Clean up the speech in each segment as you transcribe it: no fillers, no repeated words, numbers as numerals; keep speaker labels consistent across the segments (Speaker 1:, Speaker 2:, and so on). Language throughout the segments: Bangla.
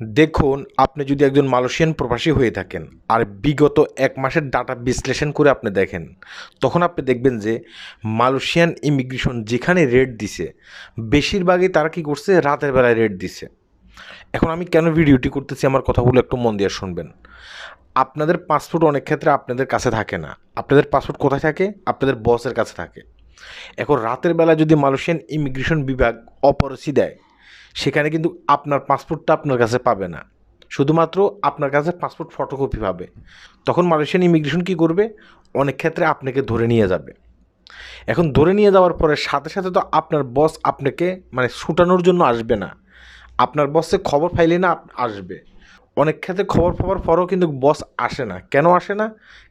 Speaker 1: দেখুন, আপনি যদি একজন মালয়েশিয়ান প্রবাসী হয়ে থাকেন আর বিগত ১ মাসের ডাটা বিশ্লেষণ করে আপনি দেখেন, তখন আপনি দেখবেন যে মালয়েশিয়ান ইমিগ্রেশন যেখানে রেট দিছে, বেশিরভাগই তারা কী করছে? রাতের বেলায় রেট দিছে। এখন আমি কেন ভিডিওটি করতেছি, আমার কথাগুলো একটু মন দিয়ে শুনবেন। আপনাদের পাসপোর্ট অনেক ক্ষেত্রে আপনাদের কাছে থাকে না। আপনাদের পাসপোর্ট কোথায় থাকে? আপনাদের বসের কাছে থাকে। এখন রাতের বেলা যদি মালয়েশিয়ান ইমিগ্রেশন বিভাগ অপরিচি দেয়, সেখানে কিন্তু আপনার পাসপোর্টটা আপনার কাছে পাবে না। শুধুমাত্র আপনার কাছে পাসপোর্ট ফটোকপি পাবে। তখন মালয়েশিয়ান ইমিগ্রেশন কী করবে? অনেক ক্ষেত্রে আপনাকে ধরে নিয়ে যাবে। এখন ধরে নিয়ে যাওয়ার পরে সাথে সাথে তো আপনার বস আপনাকে মানে ছুটানোর জন্য আসবে না। আপনার বসে খবর পাইলে না আসবে। অনেক ক্ষেত্রে খবর পাওয়ার পরেও কিন্তু বস আসে না। কেন আসে না?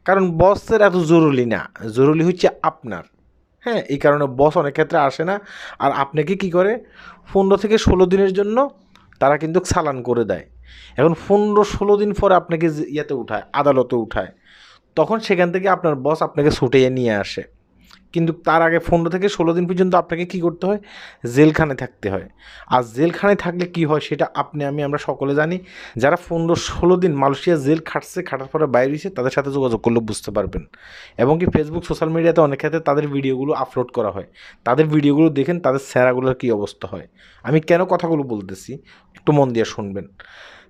Speaker 1: কারণ বসের এত জরুরি না। জরুরি হচ্ছে আপনার। হ্যাঁ? এই কারণে বস অনেক ক্ষেত্রে আসে না। আর আপনাকে কী করে? ১৫ থেকে ১৬ দিনের জন্য তারা কিন্তু চালান করে দেয়। এখন ১৫-১৬ দিন পরে আপনাকে ইয়েতে উঠায়, আদালতে উঠায়। তখন সেখান থেকে আপনার বস আপনাকে ছুটিয়ে নিয়ে আসে। কিন্তু তার আগে ১৫ থেকে ১৬ দিন পর্যন্ত আপনাকে কী করতে হয়? জেলখানায় থাকতে হয়। আর জেলখানায় থাকলে কী হয় সেটা আমরা সকলে জানি। যারা ১৫-১৬ দিন মালয়েশিয়া জেল খাটছে, খাটার পরে বাইরে হইছে তাদের সাথে যোগাযোগ করলে বুঝতে পারবেন। এবং কি ফেসবুক, সোশ্যাল মিডিয়াতে অনেক ক্ষেত্রে তাদের ভিডিওগুলো আপলোড করা হয়। তাদের ভিডিওগুলো দেখেন তাদের চেহারাগুলোর কী অবস্থা হয়। আমি কেন কথাগুলো বলতেছি একটু মন দিয়ে শুনবেন।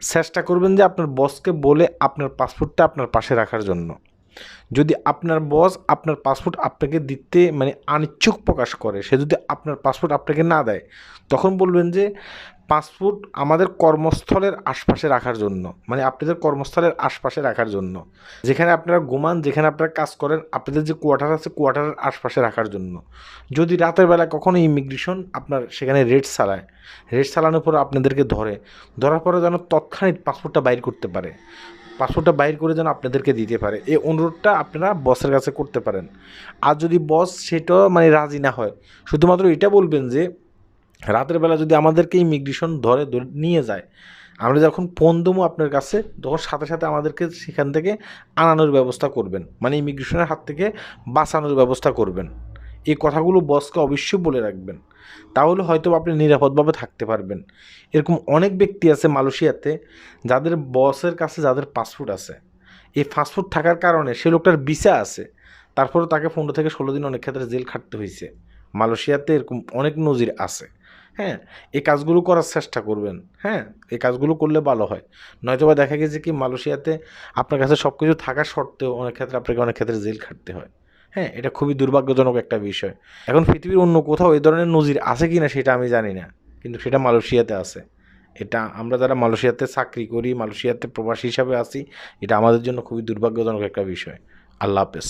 Speaker 1: চেষ্টা করবেন যে আপনার বসকে বলে আপনার পাসপোর্টটা আপনার পাশে রাখার জন্য। যদি আপনার বস আপনার পাসপোর্ট আপনাকে দিতে মানে অনিচ্ছুক প্রকাশ করে, সে যদি আপনার পাসপোর্ট আপনাকে না দেয়, তখন বলবেন যে পাসপোর্ট আমাদের কর্মস্থলের আশপাশে রাখার জন্য, মানে আপনাদের কর্মস্থলের আশপাশে রাখার জন্য। যেখানে আপনারা ঘুমান, যেখানে আপনারা কাজ করেন, আপনাদের যে কোয়ার্টার আছে কোয়ার্টারের আশপাশে রাখার জন্য। যদি রাতের বেলা কখনো ইমিগ্রেশন আপনার সেখানে রেড চালায়, রেড চালানোর পরে আপনাদেরকে ধরার পরে যেন তৎক্ষণাৎ পাসপোর্টটা বাইর করতে পারে। পাসপোর্টটা বাইর করে যেন আপনাদেরকে দিতে পারে, এই অনুরোধটা আপনারা বসের কাছে করতে পারেন। আর যদি বস সেটাও মানে রাজি না হয়, শুধুমাত্র এটা বলবেন যে রাতের বেলা যদি আমাদেরকে ইমিগ্রেশন ধরে নিয়ে যায়, আমরা যখন ফোন দেবো আপনার কাছে, তখন সাথে সাথে আমাদেরকে সেখান থেকে আনানোর ব্যবস্থা করবেন, মানে ইমিগ্রেশনের হাত থেকে বাঁচানোর ব্যবস্থা করবেন। এই কথাগুলো বসকে অবশ্যই বলে রাখবেন। তাহলে হয়তো আপনি নিরাপদভাবে থাকতে পারবেন। এরকম অনেক ব্যক্তি আছে মালয়েশিয়াতে, যাদের বসের কাছে যাদের পাসপোর্ট আছে। এই পাসপোর্ট থাকার কারণে সে লোকটার ভিসা আছে, তারপরেও তাকে ১৫ থেকে ১৬ দিন অনেক ক্ষেত্রে জেল খাটতে হয়েছে। মালয়েশিয়াতে এরকম অনেক নজির আছে। হ্যাঁ? এই কাজগুলো করার চেষ্টা করবেন। হ্যাঁ? এই কাজগুলো করলে ভালো হয়। নয়তোবা দেখা গেছে কি মালয়েশিয়াতে আপনার কাছে সব কিছু থাকা সত্ত্বেও অনেক ক্ষেত্রে আপনাকে অনেক ক্ষেত্রে জেল খাটতে হয়। হ্যাঁ? এটা খুবই দুর্ভাগ্যজনক একটা বিষয়। এখন পৃথিবীর অন্য কোথাও এই ধরনের নজির আছে কিনা সেটা আমি জানি না। কিন্তু সেটা মালয়েশিয়াতে আছে। এটা আমরা যারা মালয়েশিয়াতে চাকরি করি, মালয়েশিয়াতে প্রবাসী হিসাবে আছি, এটা আমাদের জন্য খুবই দুর্ভাগ্যজনক একটা বিষয়। আল্লাহ হাফেজ।